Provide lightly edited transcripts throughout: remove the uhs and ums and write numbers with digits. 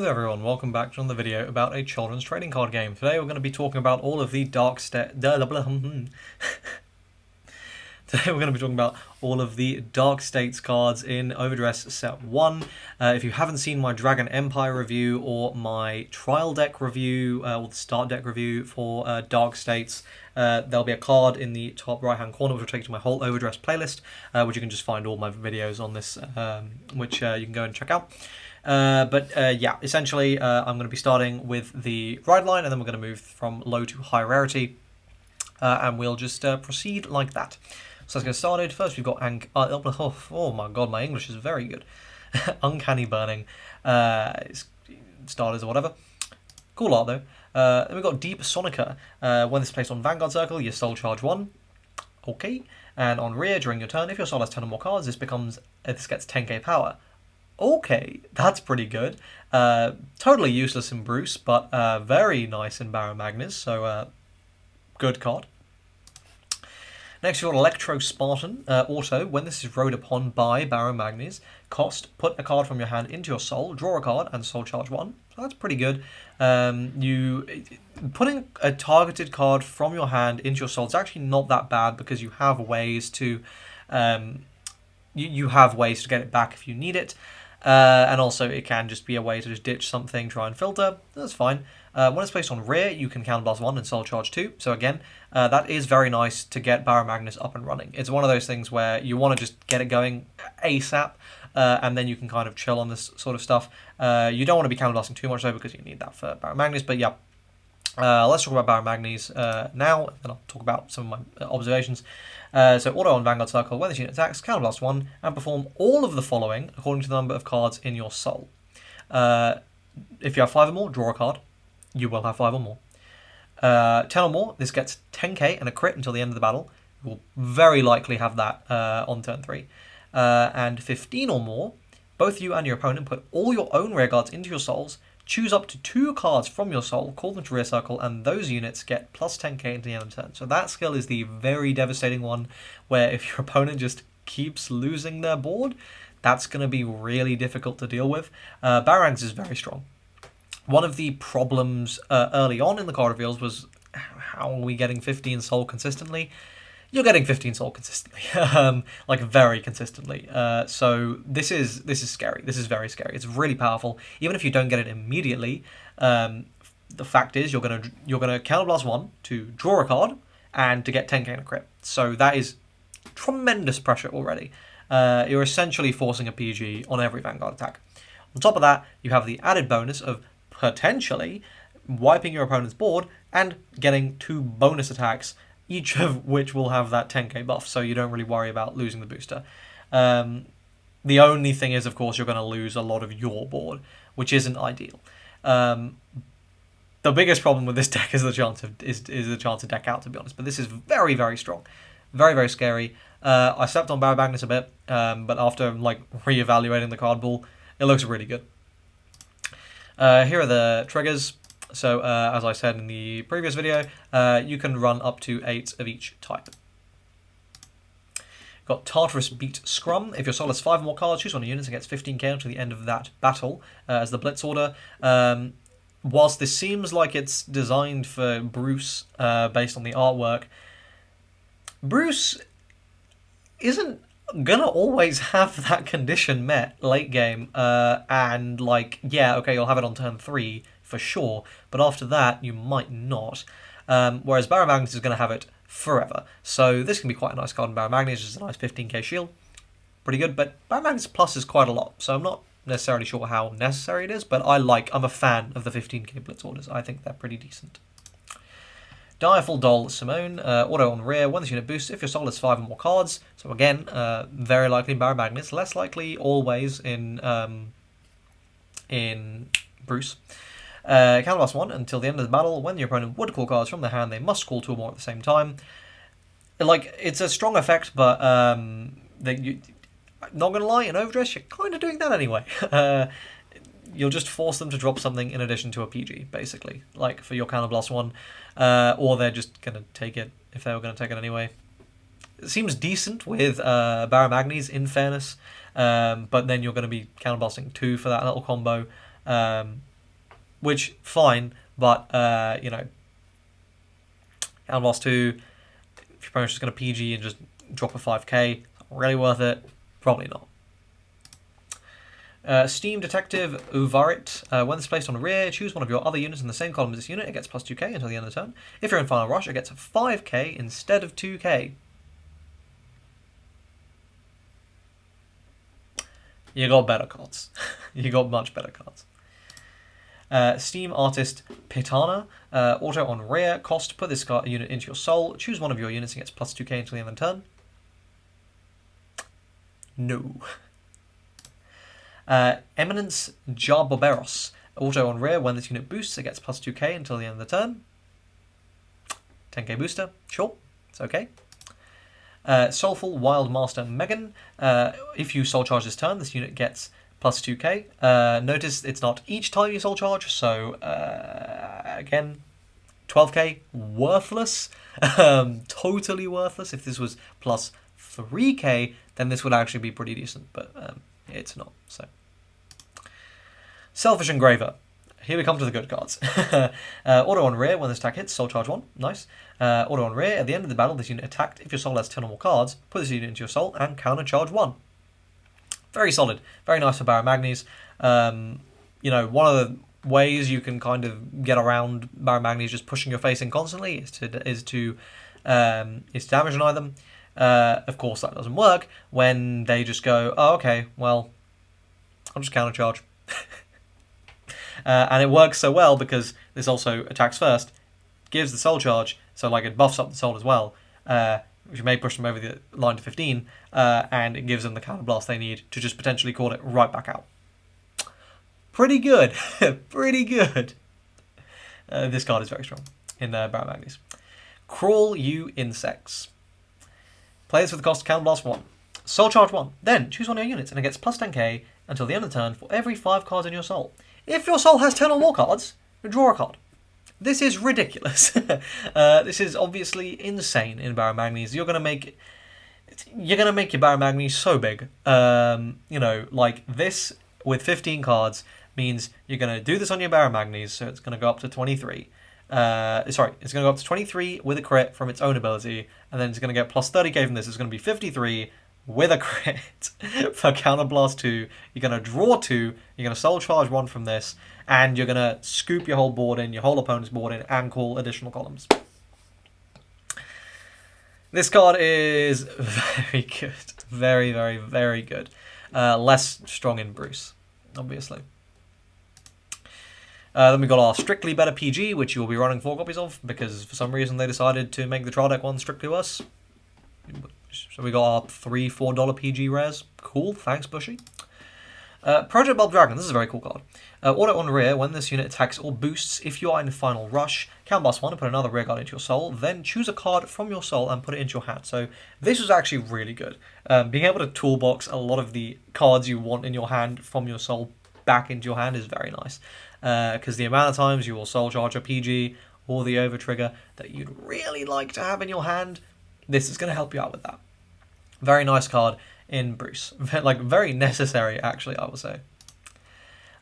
everyone, welcome back to another video about a children's trading card game. Today we're going to be talking about all of the dark states. Today we're going to be talking about all of the Dark States cards in overdress set 1. If you haven't seen my Dragon Empire review or my trial deck review, or the start deck review for Dark States, there'll be a card in the top right hand corner which will take you to my whole overdress playlist, which you can just find all my videos on this, which you can go and check out. Yeah, essentially I'm going to be starting with the ride line, and then we're going to move from low to high rarity, and we'll just proceed like that. So let's get started. First we've got oh my god, my English is very good. Uncanny Burning, starters or whatever. Cool art though. Then we've got Deep Sonica. When this is placed on Vanguard Circle, you soul charge 1. Okay. And on rear during your turn, if your soul has 10 or more cards, this gets 10k power. Okay, that's pretty good. Totally useless in Bruce, but very nice in Magnus, so good card. Next, you've got Electro Spartan. Auto, when this is rode upon by Magnus, cost, put a card from your hand into your soul, draw a card, and soul charge 1. So that's pretty good. Putting a targeted card from your hand into your soul is actually not that bad, because you have ways to you have ways to get it back if you need it. And also it can just be a way to just ditch something, try and filter. That's fine. When it's placed on rear, you can counterblast 1 and soul charge 2. So again, that is very nice to get Magnus up and running. It's one of those things where you want to just get it going ASAP, and then you can kind of chill on this sort of stuff. You don't want to be counterblasting too much though, because you need that for Magnus. But yeah, let's talk about Magnus now, and then I'll talk about some of my observations. So auto on Vanguard Circle, when this unit attacks, counterblast 1, and perform all of the following according to the number of cards in your soul. If you have 5 or more, draw a card. You will have 5 or more. 10 or more, this gets 10k and a crit until the end of the battle. You will very likely have that on turn 3. And 15 or more, both you and your opponent put all your own rear guards into your souls, choose up to 2 cards from your soul, call them to rear circle, and those units get plus 10k into the end of the turn. So that skill is the very devastating one, where if your opponent just keeps losing their board, that's going to be really difficult to deal with. Barangs is very strong. One of the problems early on in the card reveals was, how are we getting 15 soul consistently? You're getting 15 soul consistently, like very consistently. So this is scary. This is very scary. It's really powerful. Even if you don't get it immediately, the fact is you're gonna counterblast 1 to draw a card and to get 10k in a crit. So that is tremendous pressure already. You're essentially forcing a PG on every Vanguard attack. On top of that, you have the added bonus of potentially wiping your opponent's board and getting 2 bonus attacks, each of which will have that 10k buff, so you don't really worry about losing the booster. The only thing is, of course, you're going to lose a lot of your board, which isn't ideal. The biggest problem with this deck is the chance to deck out, to be honest. But this is very, very strong, very, very scary. I slept on Magnus a bit, but after re-evaluating the card pool, it looks really good. Here are the triggers. So, as I said in the previous video, you can run up to 8 of each type. Got Tartarus Beat Scrum. If your soul has 5 or more cards, choose one of the units and gets 15k until the end of that battle, as the Blitz Order. Whilst this seems like it's designed for Bruce, based on the artwork, Bruce isn't gonna always have that condition met late game, and yeah, okay, you'll have it on turn 3 for sure, but after that you might not. Whereas Magnus is going to have it forever. So this can be quite a nice card in Magnus, which is a nice 15k shield. Pretty good, but Magnus Plus is quite a lot, so I'm not necessarily sure how necessary it is, but I'm a fan of the 15k Blitz Orders. I think they're pretty decent. Direful Doll Simone, auto on rear, when this unit boosts, if your soul has 5 or more cards. So again, very likely in Magnus, less likely always in Bruce. Counterblast 1 until the end of the battle. When your opponent would call cards from their hand, they must call 2 or more at the same time. It's a strong effect, but not gonna lie, in overdress, you're kind of doing that anyway. You'll just force them to drop something in addition to a PG, basically, for your counterblast 1, or they're just gonna take it if they were gonna take it anyway. It seems decent with Magnus, in fairness, but then you're going to be counterblasting 2 for that little combo. which, fine, but, you know, Counterblast 2, if your opponent's just going to PG and just drop a 5k, really worth it? Probably not. Steam Detectiveuvarit. When it's placed on rear, choose one of your other units in the same column as this unit. It gets plus 2k until the end of the turn. If you're in Final Rush, it gets 5k instead of 2k. You got better cards. You got much better cards. Steam Artist Pitana. Auto on rear. Cost, put this unit into your soul. Choose one of your units and gets plus 2k until the end of the turn. No. Eminence Diablos. Auto on rear. When this unit boosts, it gets plus 2k until the end of the turn. 10k booster. Sure. It's okay. Soulful Wild Master Megan. If you soul charge this turn, this unit gets plus 2k. Notice it's not each time you soul charge, so again, 12k, worthless. Totally worthless. If this was plus 3k, then this would actually be pretty decent, but it's not. So, Selfish Engraver. Here we come to the good cards. Auto on rear, when this attack hits, soul charge 1. Nice. Auto on rear, at the end of the battle, this unit attacked. If your soul has 10 or more cards, put this unit into your soul and counter charge 1. Very solid. Very nice for Baron Magnus. You know, one of the ways you can kind of get around Baron Magnus just pushing your face in constantly is to damage deny them. Of course, that doesn't work when they just go, oh, okay, well, I'll just counter charge. And it works so well because this also attacks first, gives the soul charge, so like it buffs up the soul as well, which may push them over the line to 15, and it gives them the counter blast they need to just potentially call it right back out. Pretty good. Pretty good. This card is very strong in Baron Magnus. Crawl, you insects. Play this with the cost of counter blast 1. Soul charge 1. Then choose one of your units and it gets plus 10k until the end of the turn for every 5 cards in your soul. If your soul has 10 or more cards, draw a card. This is ridiculous. This is obviously insane in Baron Magnus. You're gonna make your Baron Magnus so big. You know, like this with 15 cards means you're gonna do this on your Baron Magnus, so it's gonna go up to 23. It's gonna go up to 23 with a crit from its own ability, and then it's gonna get plus 30k from this. It's gonna be 53 with a crit for Counterblast 2. You're going to draw 2, you're going to soul charge 1 from this, and you're going to scoop your whole board in, your whole opponent's board in, and call additional columns. This card is very good. Very, very, very good. Less strong in Bruce, obviously. Then we got our Strictly Better PG, which you will be running 4 copies of, because for some reason they decided to make the trial deck one strictly worse. So we got our $3-4 PG rares. Cool, thanks Bushy. Project Bulb Dragon, this is a very cool card. Auto on rear, when this unit attacks or boosts, if you are in Final Rush, counterblast 1 and put another rear guard into your soul, then choose a card from your soul and put it into your hand. So this was actually really good. Being able to toolbox a lot of the cards you want in your hand from your soul back into your hand is very nice. Because the amount of times you will soul charge a PG or the over trigger that you'd really like to have in your hand, this is going to help you out with that. Very nice card in Bruce. Like, very necessary, actually, I would say.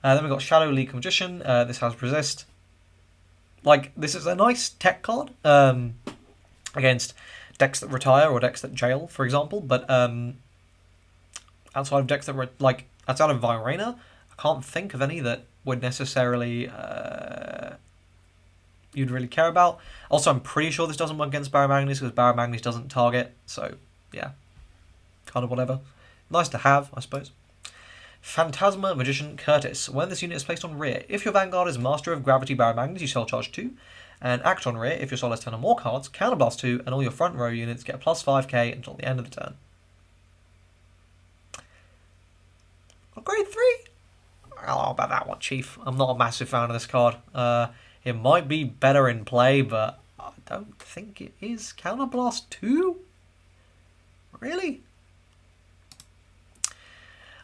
Then we've got Shadow Leak Magician. This has Resist. Like, this is a nice tech card against decks that retire or decks that jail, for example. But outside of decks that were, like, outside of Virena, I can't think of any that would necessarily you'd really care about. Also, I'm pretty sure this doesn't work against Baron Magnus because Baron Magnus doesn't target. So, yeah. Kind of whatever. Nice to have, I suppose. Phantasma Magician Curtis. When this unit is placed on rear, if your Vanguard is Master of Gravity Baron Magnus, you soul charge 2. And act on rear, if your soul has 10 or more cards, counterblast 2, and all your front row units get plus 5k until the end of the turn. Grade 3? I don't know about that one, Chief. I'm not a massive fan of this card. It might be better in play, but I don't think it is. Counterblast 2? Really?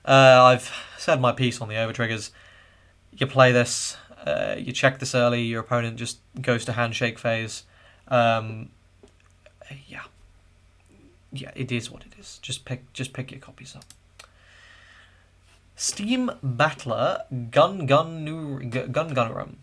I've said my piece on the overtriggers. You play this, you check this early, your opponent just goes to handshake phase. Yeah, it is what it is. Just pick your copies up. Steam Battler Gungunnerum.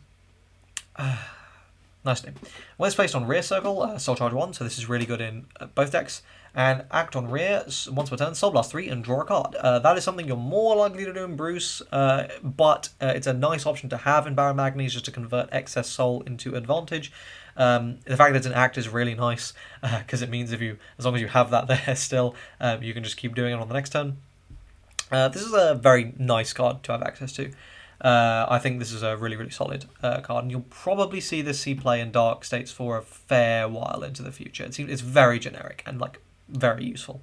Nice name. When it's placed on rear circle, Soul Charge 1, so this is really good in both decks. And act on rear once per turn, Soul Blast 3, and draw a card. That is something you're more likely to do in Bruce, but it's a nice option to have in Baron Magnes just to convert excess soul into advantage. The fact that it's an act is really nice, because it means as long as you have that there still, you can just keep doing it on the next turn. This is a very nice card to have access to. I think this is a really, really solid card, and you'll probably see this see play in Dark States for a fair while into the future. It's very generic and like very useful.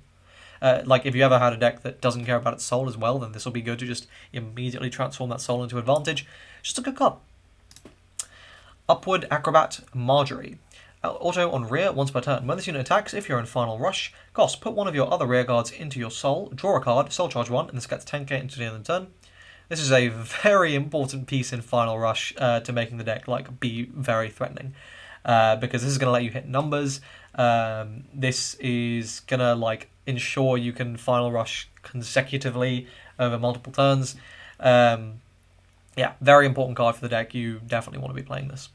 Like if you ever had a deck that doesn't care about its soul as well, then this will be good to just immediately transform that soul into advantage. Just a good card. Upward Acrobat Marjorie. Auto on rear once per turn. When this unit attacks, if you're in final rush, cost, put one of your other rear guards into your soul, draw a card, soul charge 1, and this gets 10k into the end of the turn. This is a very important piece in final rush to making the deck like be very threatening, because this is going to let you hit numbers. This is going to like ensure you can final rush consecutively over multiple turns. Yeah, very important card for the deck. You definitely want to be playing this.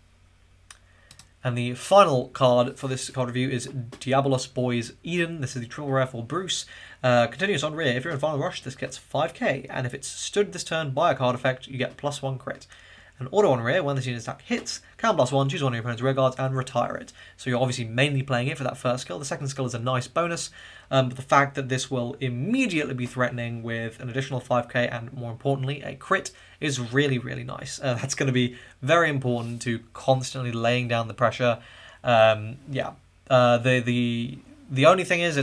And the final card for this card review is Diablos Boys Eden. This is the triple rare for Bruce. Continuous on rear. If you're in final rush, this gets 5k. And if it's stood this turn by a card effect, you get +1 crit. And auto on rear, when this unit attack hits, count +1, choose one of your opponent's rear guards and retire it. So you're obviously mainly playing it for that first skill. The second skill is a nice bonus, but the fact that this will immediately be threatening with an additional 5k and, more importantly, a crit is really, really nice. That's going to be very important to constantly laying down the pressure. Yeah, the only thing is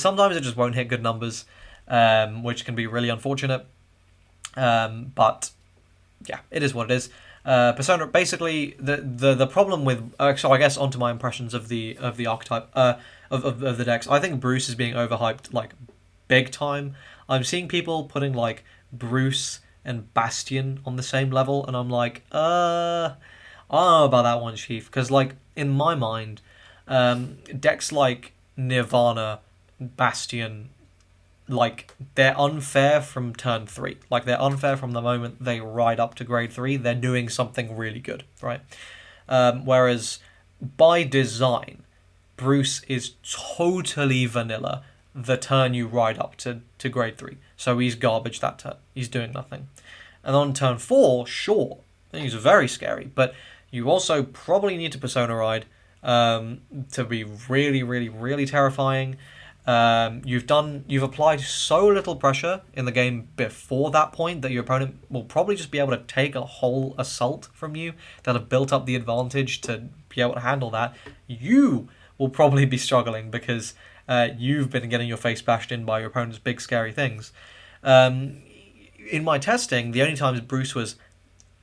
sometimes it just won't hit good numbers, which can be really unfortunate. But yeah, it is what it is. Persona, basically, the problem with so I guess onto my impressions of the archetype of the decks. I think Bruce is being overhyped like big time. I'm seeing people putting like Bruce and Bastion on the same level, and I'm like, I don't know about that one, Chief, because like in my mind, decks like Nirvana, Bastion, like they're unfair from turn 3. Like they're unfair from the moment they ride up to grade 3. They're doing something really good, right? Whereas by design, Bruce is totally vanilla the turn you ride up to grade 3. So he's garbage that turn. He's doing nothing. And on turn 4, sure, he's very scary, but you also probably need to Persona Ride to be really, really, really terrifying. You've applied so little pressure in the game before that point that your opponent will probably just be able to take a whole assault from you. They'll have built up the advantage to be able to handle that. You will probably be struggling because you've been getting your face bashed in by your opponent's big scary things. In my testing, the only times Bruce was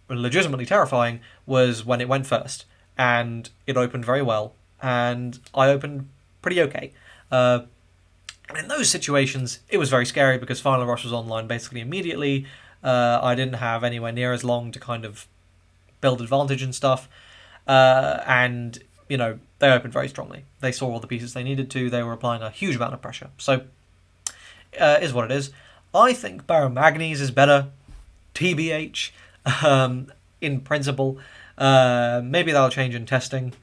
legitimately terrifying was when it went first, and it opened very well, and I opened pretty okay. And in those situations, it was very scary because Final Rush was online basically immediately. I didn't have anywhere near as long to kind of build advantage and stuff. And, you know, they opened very strongly. They saw all the pieces they needed to. They were applying a huge amount of pressure. So, is what it is. I think Baron Magnes is better, TBH, in principle. Maybe that'll change in testing.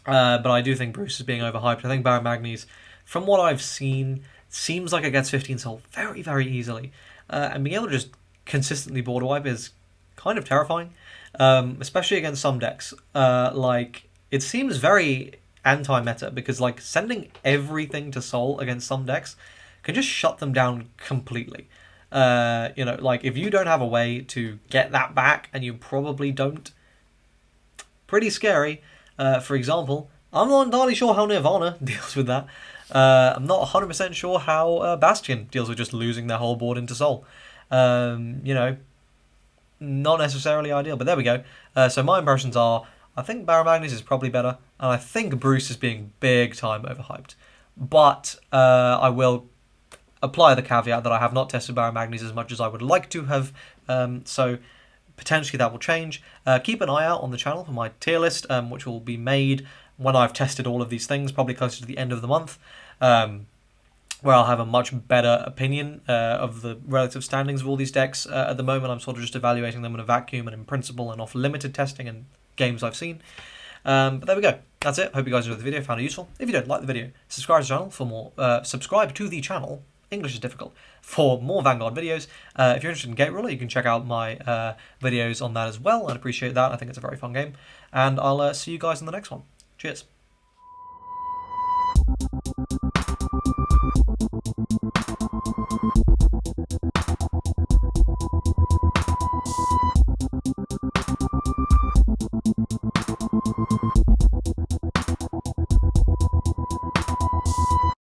But I do think Bruce is being overhyped. I think Baron Magnes, from what I've seen, seems like it gets 15 soul very, very easily. And being able to just consistently border wipe is kind of terrifying, especially against some decks. Like, it seems very anti-meta, because like sending everything to soul against some decks can just shut them down completely. You know, like if you don't have a way to get that back, and you probably don't, pretty scary. For example, I'm not entirely sure how Nirvana deals with that. I'm not 100% sure how Bastion deals with just losing their whole board into soul. You know, not necessarily ideal, but there we go. So my impressions are, I think Baron Magnus is probably better, and I think Bruce is being big time overhyped. But I will apply the caveat that I have not tested Baron Magnus as much as I would like to have, so potentially that will change. Keep an eye out on the channel for my tier list, which will be made when I've tested all of these things, probably closer to the end of the month. where I'll have a much better opinion of the relative standings of all these decks. At the moment, I'm sort of just evaluating them in a vacuum and in principle and off limited testing and games I've seen. But there we go. That's it. Hope you guys enjoyed the video, found it useful. If you did, like the video, subscribe to the channel for more. Subscribe to the channel. English is difficult. For more Vanguard videos. If you're interested in Gate Ruler, you can check out my videos on that as well. I'd appreciate that. I think it's a very fun game. And I'll see you guys in the next one. Cheers.